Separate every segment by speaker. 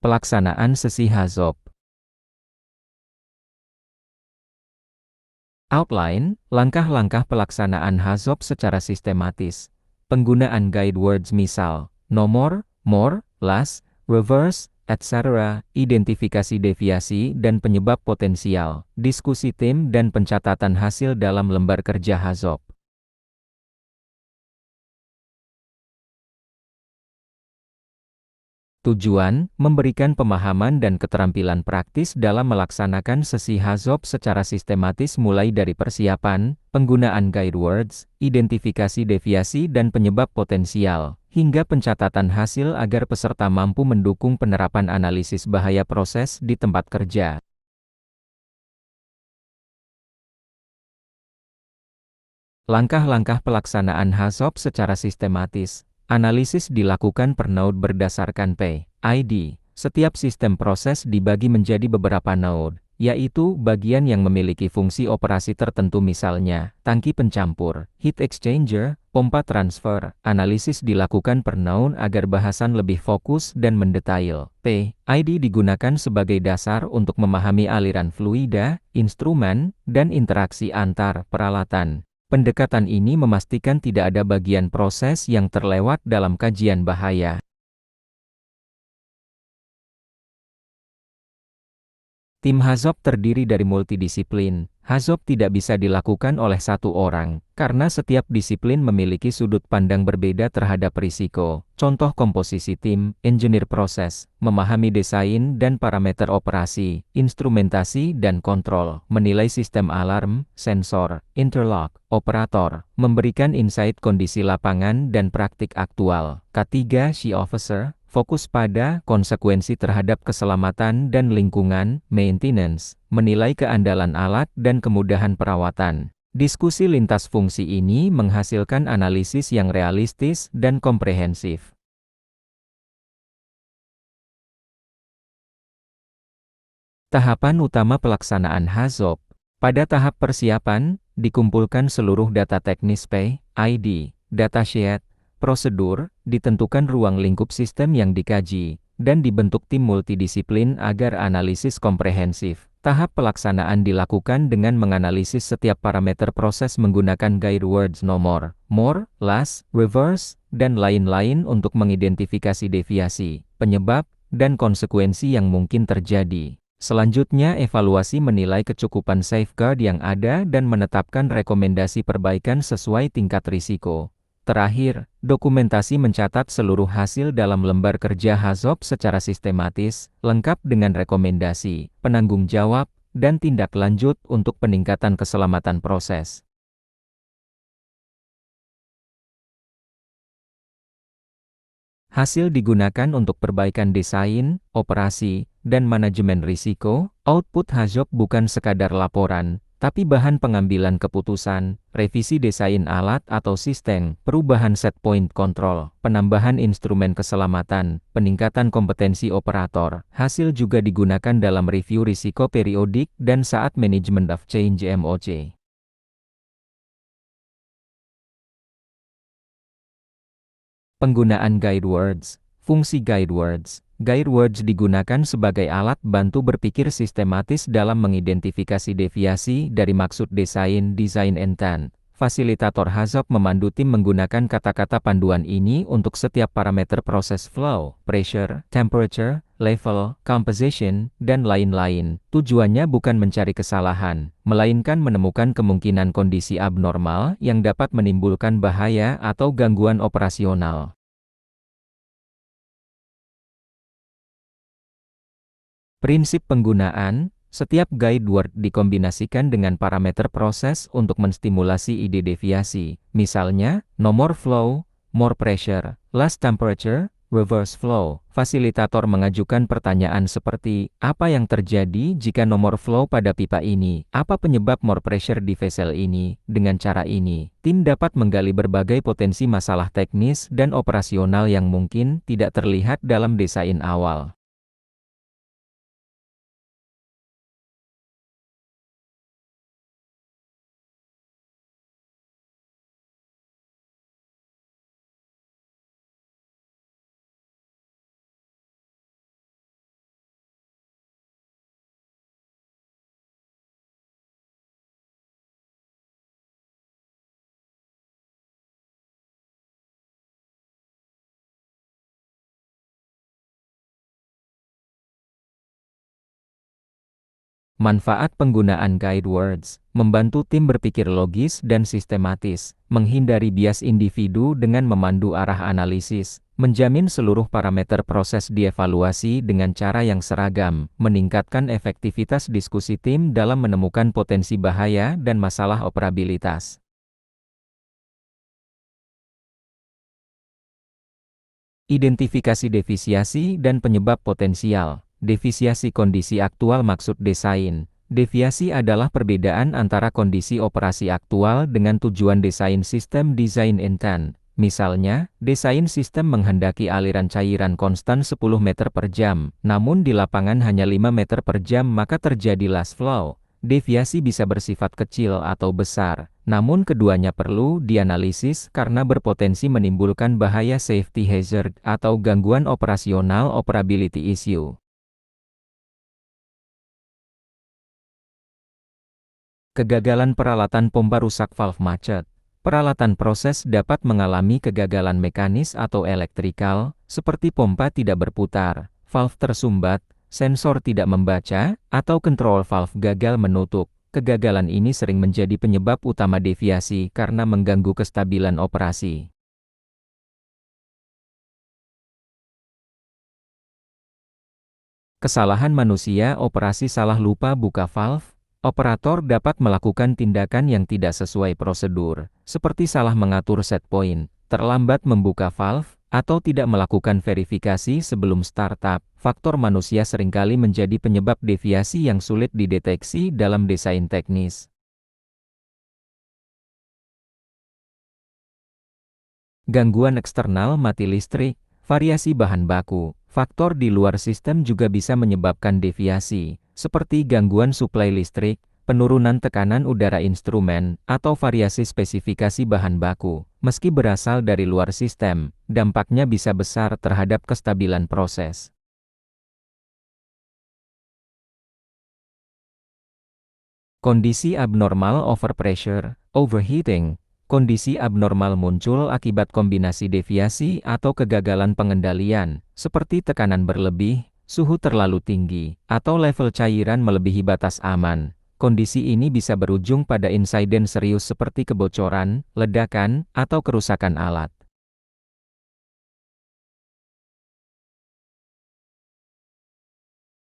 Speaker 1: Pelaksanaan sesi HAZOP. Outline, langkah-langkah pelaksanaan HAZOP secara sistematis. Penggunaan guide words misal, nomor, more, less, reverse, etc., identifikasi deviasi dan penyebab potensial, diskusi tim dan pencatatan hasil dalam lembar kerja HAZOP. Tujuan, memberikan pemahaman dan keterampilan praktis dalam melaksanakan sesi HAZOP secara sistematis mulai dari persiapan, penggunaan guide words, identifikasi deviasi dan penyebab potensial, hingga pencatatan hasil agar peserta mampu mendukung penerapan analisis bahaya proses di tempat kerja. Langkah-langkah pelaksanaan HAZOP secara sistematis. Analisis dilakukan per node berdasarkan PID. Setiap sistem proses dibagi menjadi beberapa node, yaitu bagian yang memiliki fungsi operasi tertentu misalnya, tangki pencampur, heat exchanger, pompa transfer. Analisis dilakukan per node agar bahasan lebih fokus dan mendetail. PID digunakan sebagai dasar untuk memahami aliran fluida, instrumen, dan interaksi antar peralatan. Pendekatan ini memastikan tidak ada bagian proses yang terlewat dalam kajian bahaya. Tim HAZOP terdiri dari multidisiplin. HAZOP tidak bisa dilakukan oleh satu orang, karena setiap disiplin memiliki sudut pandang berbeda terhadap risiko. Contoh komposisi tim, engineer proses, memahami desain dan parameter operasi, instrumentasi dan kontrol, menilai sistem alarm, sensor, interlock, operator, memberikan insight kondisi lapangan dan praktik aktual. Ketiga, She Officer, fokus pada konsekuensi terhadap keselamatan dan lingkungan, maintenance, menilai keandalan alat dan kemudahan perawatan. Diskusi lintas fungsi ini menghasilkan analisis yang realistis dan komprehensif. Tahapan utama pelaksanaan HAZOP. Pada tahap persiapan, dikumpulkan seluruh data teknis PID, datasheet, prosedur, ditentukan ruang lingkup sistem yang dikaji, dan dibentuk tim multidisiplin agar analisis komprehensif. Tahap pelaksanaan dilakukan dengan menganalisis setiap parameter proses menggunakan guide words nomor, more, less, reverse, dan lain-lain untuk mengidentifikasi deviasi, penyebab, dan konsekuensi yang mungkin terjadi. Selanjutnya, evaluasi menilai kecukupan safeguard yang ada dan menetapkan rekomendasi perbaikan sesuai tingkat risiko. Terakhir, dokumentasi mencatat seluruh hasil dalam lembar kerja HAZOP secara sistematis, lengkap dengan rekomendasi, penanggung jawab, dan tindak lanjut untuk peningkatan keselamatan proses. Hasil digunakan untuk perbaikan desain, operasi, dan manajemen risiko. Output HAZOP bukan sekadar laporan, tapi bahan pengambilan keputusan, revisi desain alat atau sistem, perubahan set point control, penambahan instrumen keselamatan, peningkatan kompetensi operator. Hasil juga digunakan dalam review risiko periodik dan saat management of change (MOC). Penggunaan guide words. Fungsi guide words. Guide words digunakan sebagai alat bantu berpikir sistematis dalam mengidentifikasi deviasi dari maksud desain intent. Fasilitator HAZOP memandu tim menggunakan kata-kata panduan ini untuk setiap parameter proses flow, pressure, temperature, level, composition, dan lain-lain. Tujuannya bukan mencari kesalahan, melainkan menemukan kemungkinan kondisi abnormal yang dapat menimbulkan bahaya atau gangguan operasional. Prinsip penggunaan, setiap guide word dikombinasikan dengan parameter proses untuk menstimulasi ide deviasi. Misalnya, nomor flow, more pressure, less temperature, reverse flow. Fasilitator mengajukan pertanyaan seperti, apa yang terjadi jika nomor flow pada pipa ini? Apa penyebab more pressure di vessel ini? Dengan cara ini, tim dapat menggali berbagai potensi masalah teknis dan operasional yang mungkin tidak terlihat dalam desain awal. Manfaat penggunaan guide words, membantu tim berpikir logis dan sistematis, menghindari bias individu dengan memandu arah analisis, menjamin seluruh parameter proses dievaluasi dengan cara yang seragam, meningkatkan efektivitas diskusi tim dalam menemukan potensi bahaya dan masalah operabilitas. Identifikasi defisiasi dan penyebab potensial. Defisiasi kondisi aktual maksud desain. Deviasi adalah perbedaan antara kondisi operasi aktual dengan tujuan desain sistem design intent. Misalnya, desain sistem menghendaki aliran cairan konstan 10 meter per jam, namun di lapangan hanya 5 meter per jam maka terjadi loss flow. Deviasi bisa bersifat kecil atau besar, namun keduanya perlu dianalisis karena berpotensi menimbulkan bahaya safety hazard atau gangguan operasional operability issue. Kegagalan peralatan pompa rusak valve macet. Peralatan proses dapat mengalami kegagalan mekanis atau elektrikal, seperti pompa tidak berputar, valve tersumbat, sensor tidak membaca, atau kontrol valve gagal menutup. Kegagalan ini sering menjadi penyebab utama deviasi karena mengganggu kestabilan operasi. Kesalahan manusia operasi salah lupa buka valve. Operator dapat melakukan tindakan yang tidak sesuai prosedur, seperti salah mengatur set point, terlambat membuka valve, atau tidak melakukan verifikasi sebelum startup. Faktor manusia seringkali menjadi penyebab deviasi yang sulit dideteksi dalam desain teknis. Gangguan eksternal mati listrik, variasi bahan baku, faktor di luar sistem juga bisa menyebabkan deviasi, seperti gangguan suplai listrik, penurunan tekanan udara instrumen, atau variasi spesifikasi bahan baku. Meski berasal dari luar sistem, dampaknya bisa besar terhadap kestabilan proses. Kondisi abnormal overpressure, overheating. Kondisi abnormal muncul akibat kombinasi deviasi atau kegagalan pengendalian, seperti tekanan berlebih, suhu terlalu tinggi, atau level cairan melebihi batas aman. Kondisi ini bisa berujung pada insiden serius seperti kebocoran, ledakan, atau kerusakan alat.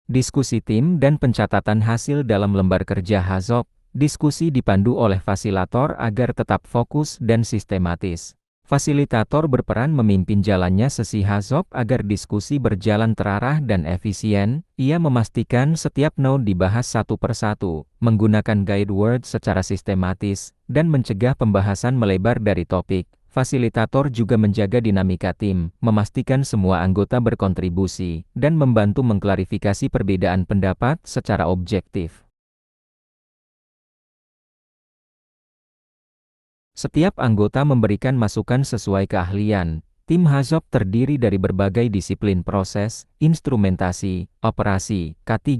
Speaker 1: Diskusi tim dan pencatatan hasil dalam lembar kerja HAZOP. Diskusi dipandu oleh fasilitor agar tetap fokus dan sistematis. Fasilitator berperan memimpin jalannya sesi HAZOP agar diskusi berjalan terarah dan efisien. Ia memastikan setiap node dibahas satu persatu, menggunakan guide word secara sistematis, dan mencegah pembahasan melebar dari topik. Fasilitator juga menjaga dinamika tim, memastikan semua anggota berkontribusi, dan membantu mengklarifikasi perbedaan pendapat secara objektif. Setiap anggota memberikan masukan sesuai keahlian. Tim HAZOP terdiri dari berbagai disiplin proses, instrumentasi, operasi, K3,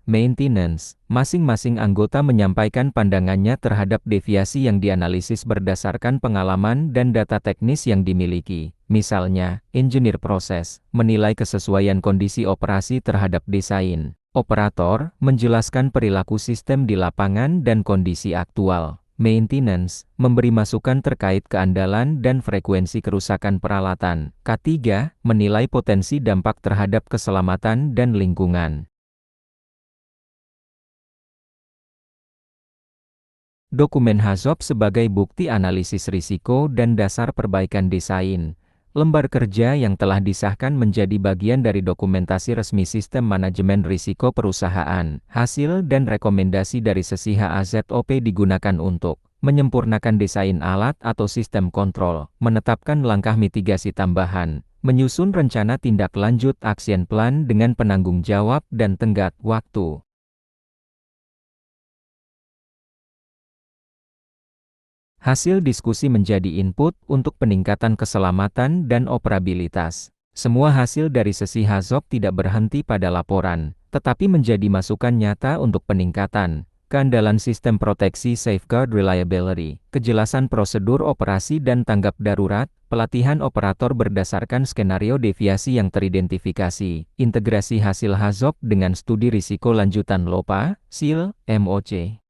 Speaker 1: maintenance. Masing-masing anggota menyampaikan pandangannya terhadap deviasi yang dianalisis berdasarkan pengalaman dan data teknis yang dimiliki. Misalnya, engineer proses menilai kesesuaian kondisi operasi terhadap desain. Operator menjelaskan perilaku sistem di lapangan dan kondisi aktual. Maintenance, memberi masukan terkait keandalan dan frekuensi kerusakan peralatan. K3, menilai potensi dampak terhadap keselamatan dan lingkungan. Dokumen HAZOP sebagai bukti analisis risiko dan dasar perbaikan desain. Lembar kerja yang telah disahkan menjadi bagian dari dokumentasi resmi sistem manajemen risiko perusahaan. Hasil dan rekomendasi dari sesi HAZOP digunakan untuk menyempurnakan desain alat atau sistem kontrol, menetapkan langkah mitigasi tambahan, menyusun rencana tindak lanjut action plan dengan penanggung jawab dan tenggat waktu. Hasil diskusi menjadi input untuk peningkatan keselamatan dan operabilitas. Semua hasil dari sesi HAZOP tidak berhenti pada laporan, tetapi menjadi masukan nyata untuk peningkatan keandalan sistem proteksi safeguard reliability, kejelasan prosedur operasi dan tanggap darurat, Pelatihan operator berdasarkan skenario deviasi yang teridentifikasi, integrasi hasil HAZOP dengan studi risiko lanjutan LOPA, SIL, MOC.